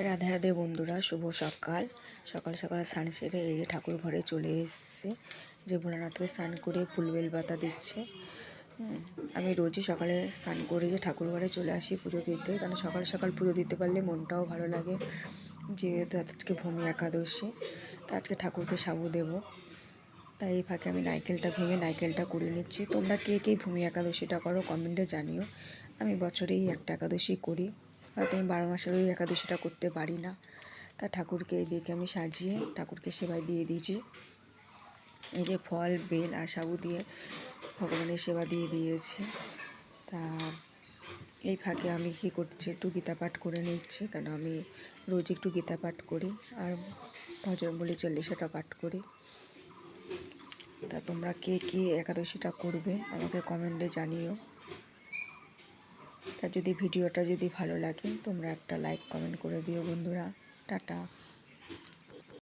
রাধে রাধে বন্ধুরা, শুভ সকাল। সকাল সকাল স্নান সেরে এই যে ঠাকুর ঘরে চলে এসছে, যে ভোলানাথকে স্নান করে ফুল বেল পাতা দিচ্ছে। আমি রোজই সকালে স্নান করে যে ঠাকুর ঘরে চলে আসি পুজো দিতে, কারণ সকাল সকাল পুজো দিতে পারলে মনটাও ভালো লাগে। যেহেতু আজকে ভূমি একাদশী, তো আজকে ঠাকুরকে সাবু দেবো, তাই এই ফাঁকে আমি নারকেলটা ভেঙে নারকেলটা করে নিচ্ছি। তোমরা কে কে ভূমি একাদশীটা করো কমেন্টে জানিও। আমি বছরেই একটা একাদশী করি, হয়তো আমি 12 মাসের ওই একাদশীটা করতে পারি না। তা ঠাকুরকে এদিকে আমি সাজিয়ে ঠাকুরকে সেবায় দিয়ে দিয়েছি। এই যে ফল বেল আর সাবু দিয়ে ভগবানের সেবা দিয়ে দিয়েছি। তা এই ফাঁকে আমি কী করছি, একটু গীতা পাঠ করে নিচ্ছি, কেন আমি রোজ একটু গীতা পাঠ করি আর ভজন বলি 40টা পাঠ করি। তা তোমরা কে কে একাদশীটা করবে আমাকে কমেন্টে জানিও। তা যদি ভিডিওটা যদি ভালো লাগে তোমরা একটা লাইক কমেন্ট করে দিও বন্ধুরা। টাটা।